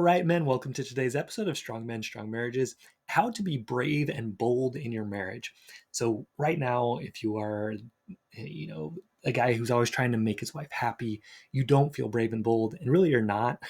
right, men, welcome to today's episode of Strong Men, Strong Marriages, how to be brave and bold in your marriage. So right now, if you are, a guy who's always trying to make his wife happy, you don't feel brave and bold, and really you're not.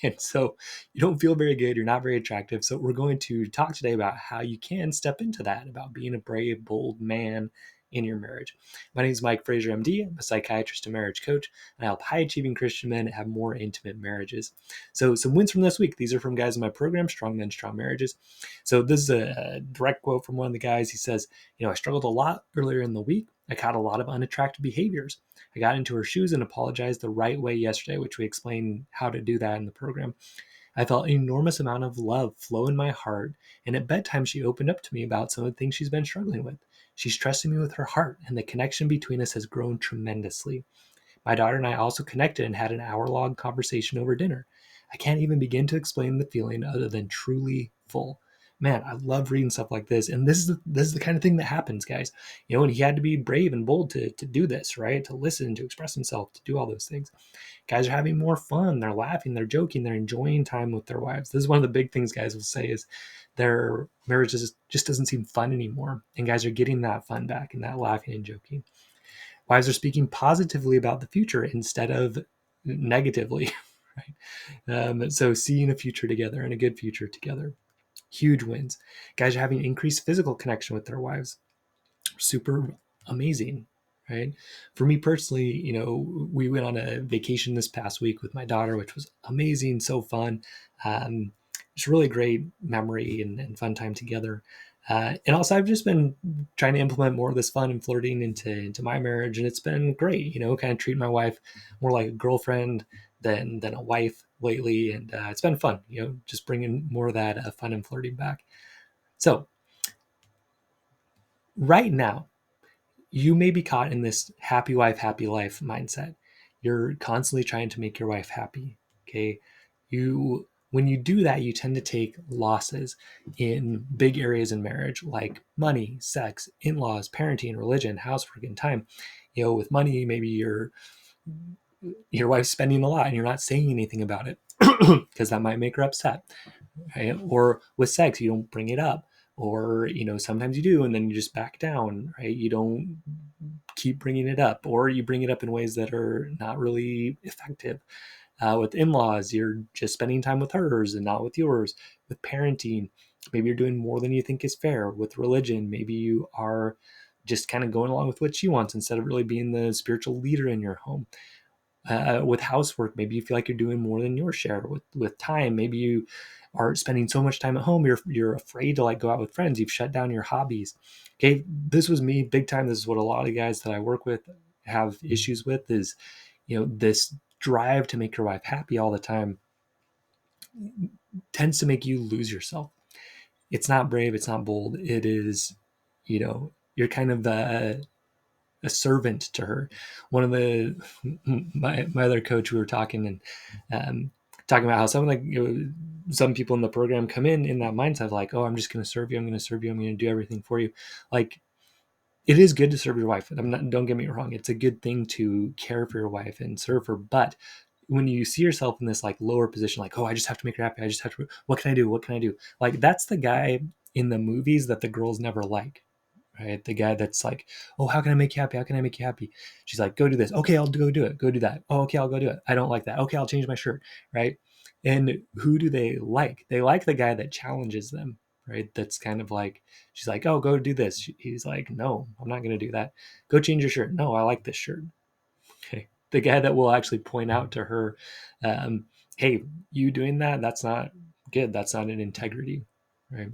And so you don't feel very good, you're not very attractive. So we're going to talk today about how you can step into that, about being a brave, bold man in your marriage. My name is Mike Fraser, MD. I'm a psychiatrist and marriage coach, and I help high-achieving Christian men have more intimate marriages. So some wins from this week. These are from guys in my program, Strong Men, Strong Marriages. So this is a direct quote from one of the guys. He says, I struggled a lot earlier in the week. I caught a lot of unattractive behaviors. I got into her shoes and apologized the right way yesterday, which we explain how to do that in the program. I felt an enormous amount of love flow in my heart, and at bedtime she opened up to me about some of the things she's been struggling with. She's trusting me with her heart, and the connection between us has grown tremendously. My daughter and I also connected and had an hour-long conversation over dinner. I can't even begin to explain the feeling other than truly full. Man, I love reading stuff like this, and this is the kind of thing that happens, guys. And he had to be brave and bold to do this, right? To listen, to express himself, to do all those things. Guys are having more fun. They're laughing, they're joking, they're enjoying time with their wives. This is one of the big things guys will say is their marriage just doesn't seem fun anymore, and guys are getting that fun back and that laughing and joking. Wives are speaking positively about the future instead of negatively, right? So seeing a future together and a good future together, huge wins. Guys are having increased physical connection with their wives, super amazing, right? For me personally, we went on a vacation this past week with my daughter, which was amazing, so fun. It's a really great memory and fun time together. And also, I've just been trying to implement more of this fun and flirting into my marriage, and it's been great. Kind of treating my wife more like a girlfriend than a wife lately, and it's been fun. Just bringing more of that fun and flirting back. So right now, you may be caught in this happy wife, happy life mindset. You're constantly trying to make your wife happy. Okay. When you do that, you tend to take losses in big areas in marriage, like money, sex, in-laws, parenting, religion, housework, and time. With money, maybe your wife's spending a lot and you're not saying anything about it because that might make her upset. Right? Or with sex, you don't bring it up. Or, sometimes you do, and then you just back down, right? You don't keep bringing it up, or you bring it up in ways that are not really effective. With in-laws, you're just spending time with hers and not with yours. With parenting, maybe you're doing more than you think is fair. With religion, maybe you are just kind of going along with what she wants instead of really being the spiritual leader in your home. With housework, maybe you feel like you're doing more than your share. With time, maybe you are spending so much time at home, you're afraid to go out with friends. You've shut down your hobbies. Okay, this was me big time. This is what a lot of guys that I work with have issues with is, this drive to make your wife happy all the time tends to make you lose yourself. It's not brave. It's not bold. It is, you're kind of a servant to her. One of my other coach, we were talking and talking about how some people in the program come in that mindset of like, oh, I'm just going to serve you. I'm going to serve you. I'm going to do everything for you. Like, it is good to serve your wife. Don't get me wrong. It's a good thing to care for your wife and serve her. But when you see yourself in this lower position, like, oh, I just have to make her happy. I just have to, what can I do? What can I do? Like, that's the guy in the movies that the girls never like. Right? The guy that's like, oh, how can I make you happy? How can I make you happy? She's like, go do this. Okay, I'll go do it. Go do that. Oh, okay, I'll go do it. I don't like that. Okay, I'll change my shirt. Right? And who do they like? They like the guy that challenges them. Right? That's kind of like, she's like, oh, go do this. He's like, no, I'm not going to do that. Go change your shirt. No, I like this shirt. Okay. The guy that will actually point out to her, hey, you doing that? That's not good. That's not an integrity. Right?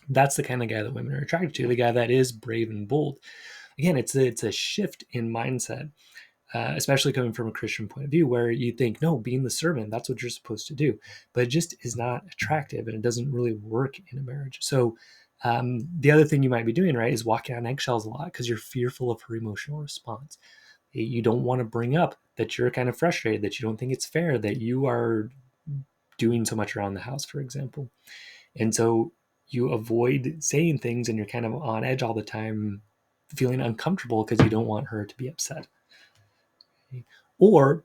That's the kind of guy that women are attracted to, the guy that is brave and bold. Again, it's a shift in mindset, especially coming from a Christian point of view, where you think, no, being the servant, that's what you're supposed to do. But it just is not attractive, and it doesn't really work in a marriage. So the other thing you might be doing, right, is walking on eggshells a lot because you're fearful of her emotional response. You don't want to bring up that you're kind of frustrated, that you don't think it's fair, that you are doing so much around the house, for example. And so you avoid saying things and you're kind of on edge all the time, feeling uncomfortable because you don't want her to be upset. Or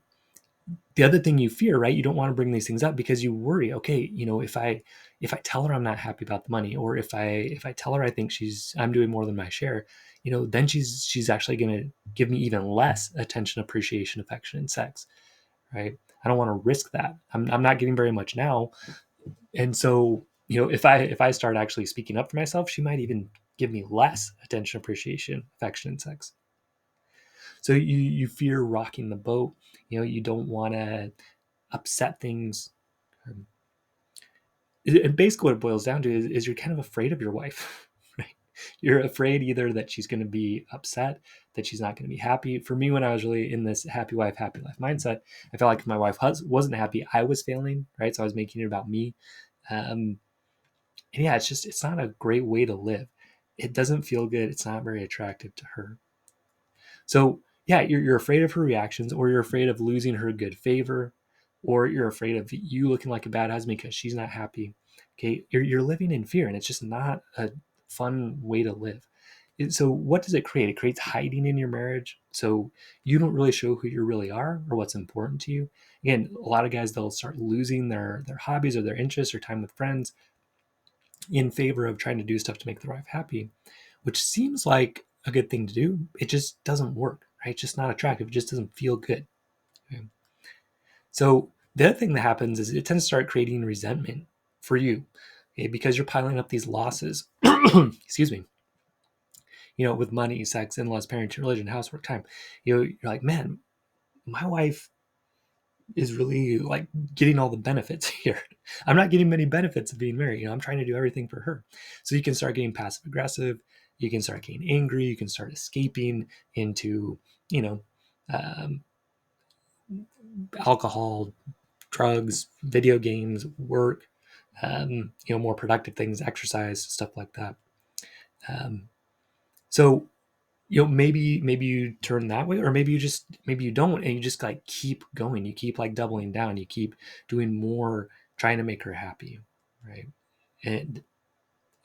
The other thing you fear, right? You don't want to bring these things up because you worry, okay, if I tell her I'm not happy about the money, or if I tell her I think I'm doing more than my share, then she's actually going to give me even less attention, appreciation, affection, and sex, right? I don't want to risk that. I'm not getting very much now. And so, if I start actually speaking up for myself, she might even give me less attention, appreciation, affection, and sex. So you fear rocking the boat. You don't want to upset things. Um, and basically, what it boils down to is you're kind of afraid of your wife, right? You're afraid either that she's going to be upset, that she's not going to be happy. For me, when I was really in this happy wife, happy life mindset, I felt like if my wife wasn't happy, I was failing, right? So I was making it about me. And yeah, it's not a great way to live. It doesn't feel good. It's not very attractive to her. So yeah, you're afraid of her reactions, or you're afraid of losing her good favor, or you're afraid of you looking like a bad husband because she's not happy. Okay, you're living in fear, and it's just not a fun way to live. So what does it create? It creates hiding in your marriage. So you don't really show who you really are or what's important to you. Again, a lot of guys, they'll start losing their hobbies or their interests or time with friends in favor of trying to do stuff to make their wife happy, which seems like a good thing to do. It just doesn't work, right? It's just not attractive. It just doesn't feel good. Okay? So the other thing that happens is it tends to start creating resentment for you, okay? Because you're piling up these losses. Excuse me. With money, sex, in-laws, parenting, religion, housework, time. You're like, man, my wife is really like getting all the benefits here. I'm not getting many benefits of being married. I'm trying to do everything for her. So you can start getting passive aggressive. You can start getting angry. You can start escaping into, you know, um, alcohol, drugs, video games, work, more productive things, exercise, stuff like that. Um, so maybe you turn that way, or maybe you don't, and you just like keep going. You keep like doubling down. You keep doing more, trying to make her happy, right? And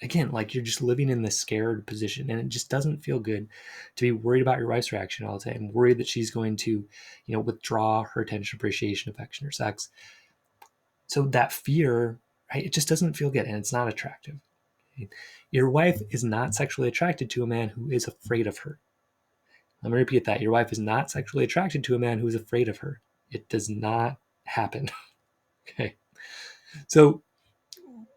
again, like you're just living in this scared position, and it just doesn't feel good to be worried about your wife's reaction all the time, worried that she's going to withdraw her attention, appreciation, affection, or sex. So that fear, right, it just doesn't feel good, and it's not attractive. Your wife is not sexually attracted to a man who is afraid of her. Let me repeat that. Your wife is not sexually attracted to a man who is afraid of her. It does not happen. Okay. So,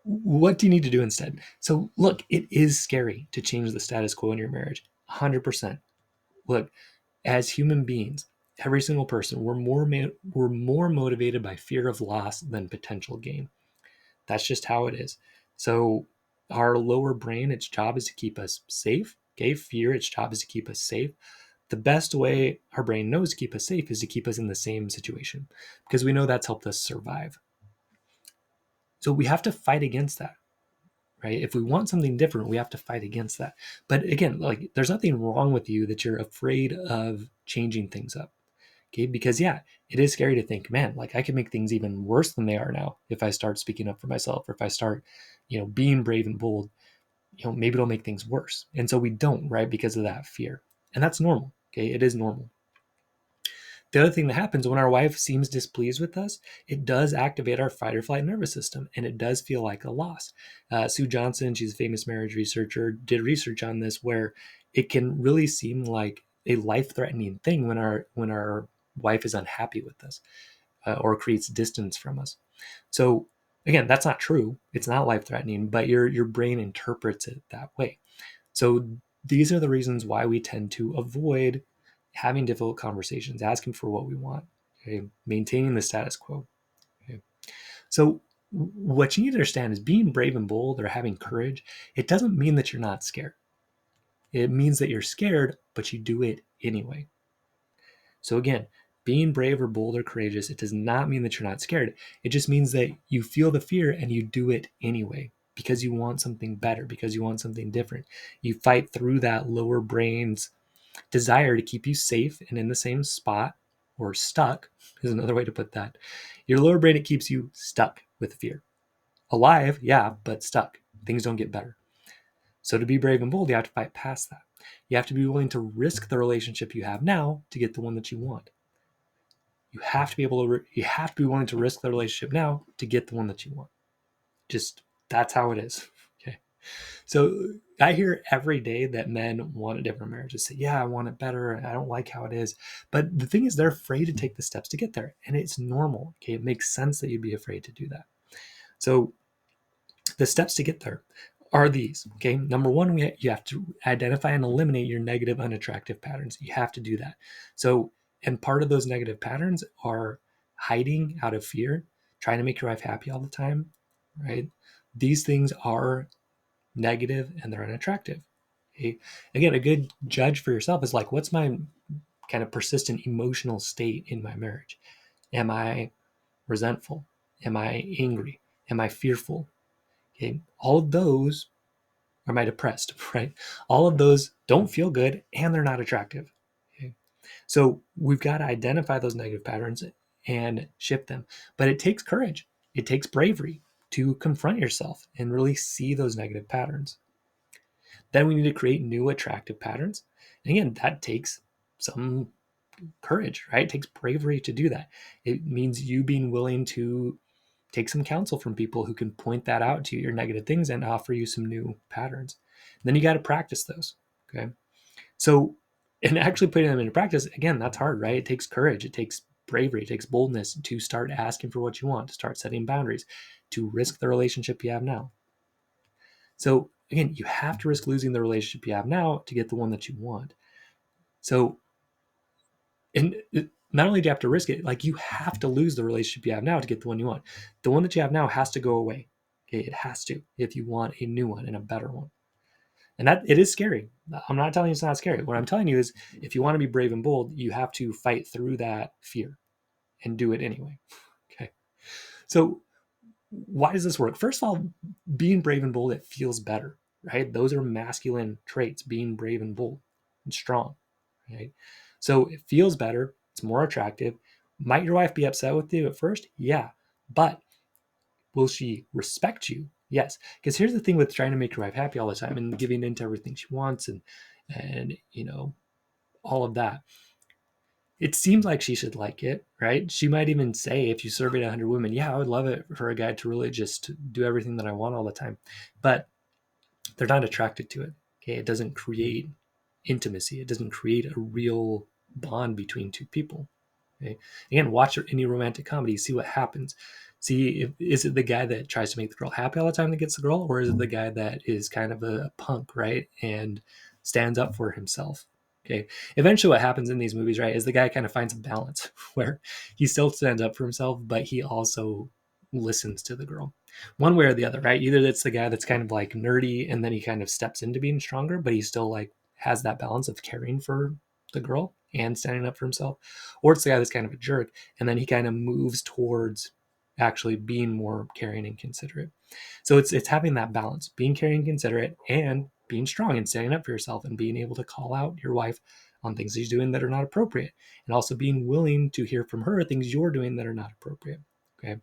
what do you need to do instead? So, look, it is scary to change the status quo in your marriage. 100%. Look, as human beings, every single person, we're more motivated by fear of loss than potential gain. That's just how it is. So, our lower brain, its job is to keep us safe. Okay. Fear, its job is to keep us safe. The best way our brain knows to keep us safe is to keep us in the same situation, because we know that's helped us survive. So we have to fight against that, right? If we want something different, we have to fight against that. But again, like there's nothing wrong with you that you're afraid of changing things up. Okay. Because yeah, it is scary to think, man, like I can make things even worse than they are now if I start speaking up for myself, or if I start, being brave and bold, maybe it'll make things worse. And so we don't, right? Because of that fear. And that's normal. Okay. It is normal. The other thing that happens when our wife seems displeased with us, it does activate our fight or flight nervous system, and it does feel like a loss. Sue Johnson, she's a famous marriage researcher, did research on this where it can really seem like a life-threatening thing when our wife is unhappy with us, or creates distance from us. So again, that's not true. It's not life-threatening, but your brain interprets it that way. So these are the reasons why we tend to avoid having difficult conversations, asking for what we want, okay? Maintaining the status quo. Okay? So what you need to understand is being brave and bold, or having courage, it doesn't mean that you're not scared. It means that you're scared, but you do it anyway. So again, being brave or bold or courageous, it does not mean that you're not scared. It just means that you feel the fear and you do it anyway, because you want something better, because you want something different. You fight through that lower brain's desire to keep you safe and in the same spot, or stuck is another way to put that. Your lower brain, it keeps you stuck with fear. Alive, yeah, but stuck. Things don't get better. So to be brave and bold, you have to fight past that. You have to be willing to risk the relationship you have now to get the one that you want. You have to be able to, you have to be willing to risk the relationship now to get the one that you want. Just, that's how it is. Okay. So I hear every day that men want a different marriage. They say, yeah, I want it better. I don't like how it is. But the thing is, they're afraid to take the steps to get there. And it's normal. Okay. It makes sense that you'd be afraid to do that. So the steps to get there are these. Okay. Number one, you have to identify and eliminate your negative, unattractive patterns. You have to do that. So, and part of those negative patterns are hiding out of fear, trying to make your wife happy all the time, right? These things are negative and they're unattractive. Okay? Again, a good judge for yourself is like, what's my kind of persistent emotional state in my marriage? Am I resentful? Am I angry? Am I fearful? Okay, all of those, or am I depressed, right? All of those don't feel good and they're not attractive. Okay? So we've got to identify those negative patterns and shift them. But it takes courage, it takes bravery to confront yourself and really see those negative patterns. Then we need to create new attractive patterns. And again, that takes some courage, right? It takes bravery to do that. It means you being willing to take some counsel from people who can point that out to you, your negative things, and offer you some new patterns. And then you got to practice those. Okay. So, and actually putting them into practice, again, that's hard, right? It takes courage, it takes bravery, it takes boldness to start asking for what you want, to start setting boundaries, to risk the relationship you have now. So, again, you have to risk losing the relationship you have now to get the one that you want. So, and not only do you have to risk it, like you have to lose the relationship you have now to get the one you want. The one that you have now has to go away. Okay, it has to if you want a new one and a better one. And that it is scary. I'm not telling you it's not scary. What I'm telling you is if you want to be brave and bold, you have to fight through that fear and do it anyway. Okay. So why does this work? First of all, being brave and bold, it feels better, right? Those are masculine traits, being brave and bold and strong, right? So it feels better. It's more attractive. Might your wife be upset with you at first? Yeah. But will she respect you? Yes. Because here's the thing with trying to make your wife happy all the time and giving into everything she wants and all of that. It seems like she should like it, right? She might even say, if you surveyed 100 women, yeah, I would love it for a guy to really just do everything that I want all the time. But they're not attracted to it. Okay. It doesn't create intimacy. It doesn't create a real bond between two people. Okay. Again, watch any romantic comedy, see what happens. See, is it the guy that tries to make the girl happy all the time that gets the girl, or is it the guy that is kind of a punk, right? And stands up for himself. Okay. Eventually, what happens in these movies, right, is the guy kind of finds a balance where he still stands up for himself, but he also listens to the girl one way or the other, right? Either it's the guy that's kind of like nerdy and then he kind of steps into being stronger, but he still like has that balance of caring for the girl and standing up for himself, or it's the guy that's kind of a jerk and then he kind of moves towards actually being more caring and considerate. So it's having that balance, being caring and considerate and being strong and standing up for yourself and being able to call out your wife on things she's doing that are not appropriate, and also being willing to hear from her things you're doing that are not appropriate. Okay.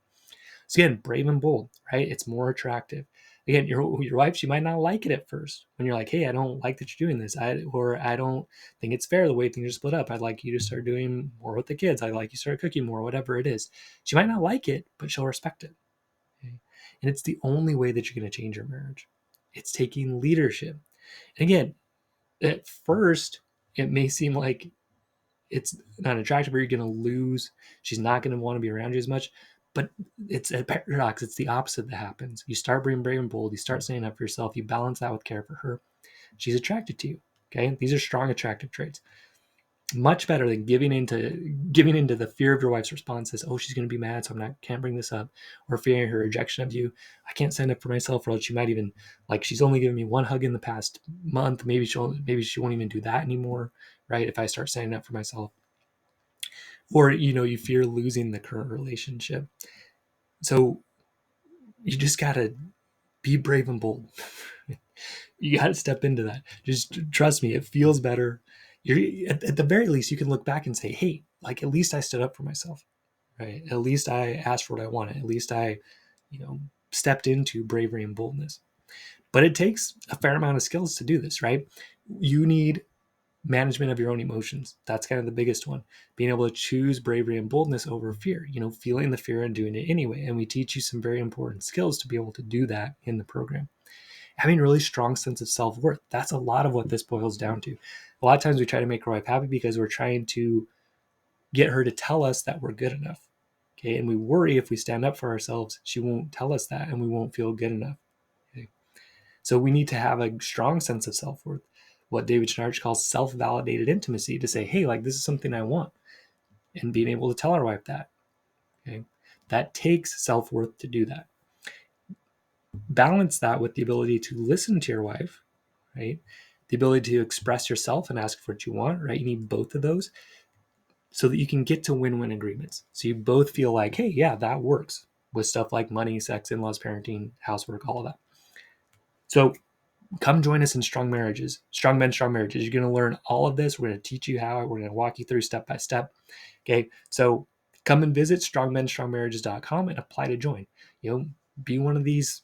So again, brave and bold, right? It's more attractive. Again, your wife, she might not like it at first when you're like, hey, I don't like that you're doing this. I don't think it's fair the way things are split up. I'd like you to start doing more with the kids. I'd like you to start cooking more, whatever it is. She might not like it, but she'll respect it. Okay? And it's the only way that you're going to change your marriage. It's taking leadership. And again, at first, it may seem like it's not attractive or you're going to lose. She's not going to want to be around you as much. But it's a paradox. It's the opposite that happens. You start being brave and bold. You start standing up for yourself. You balance that with care for her. She's attracted to you. Okay. These are strong, attractive traits. Much better than giving into the fear of your wife's responses. Oh, she's going to be mad, so can't bring this up, or fearing her rejection of you. I can't stand up for myself, or she might even like she's only given me one hug in the past month. Maybe she won't even do that anymore, right? If I start standing up for myself, or you fear losing the current relationship. So you just gotta be brave and bold. You gotta step into that. Just trust me, it feels better. You're at the very least you can look back and say, hey, like at least I stood up for myself, right? At least I asked for what I wanted. At least I stepped into bravery and boldness. But it takes a fair amount of skills to do this, right? You need Management of your own emotions. That's kind of the biggest one. Being able to choose bravery and boldness over fear, feeling the fear and doing it anyway. And we teach you some very important skills to be able to do that in the program. Having a really strong sense of self-worth. That's a lot of what this boils down to. A lot of times we try to make our wife happy because we're trying to get her to tell us that we're good enough. Okay. And we worry if we stand up for ourselves, she won't tell us that and we won't feel good enough. Okay. So we need to have a strong sense of self-worth, what David Schnarch calls self-validated intimacy, to say, hey, like this is something I want, and being able to tell our wife that. Okay. That takes self-worth to do that. Balance that with the ability to listen to your wife, right? The ability to express yourself and ask for what you want, right? You need both of those so that you can get to win-win agreements. So you both feel like, hey, yeah, that works, with stuff like money, sex, in-laws, parenting, housework, all of that. So come join us in Strong Marriages, Strong Men, Strong Marriages. You're going to learn all of this. We're going to teach you how. We're going to walk you through step by step. Okay. So come and visit strongmenstrongmarriages.com and apply to join. Be one of these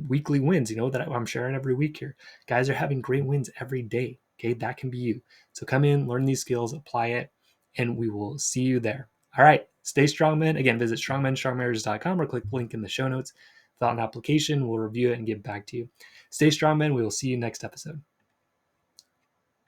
weekly wins, that I'm sharing every week here. Guys are having great wins every day. Okay. That can be you. So come in, learn these skills, apply it, and we will see you there. All right. Stay strong, men. Again, visit strongmenstrongmarriages.com or click the link in the show notes. Fill out an application. We'll review it and get back to you. Stay strong, men. We will see you next episode.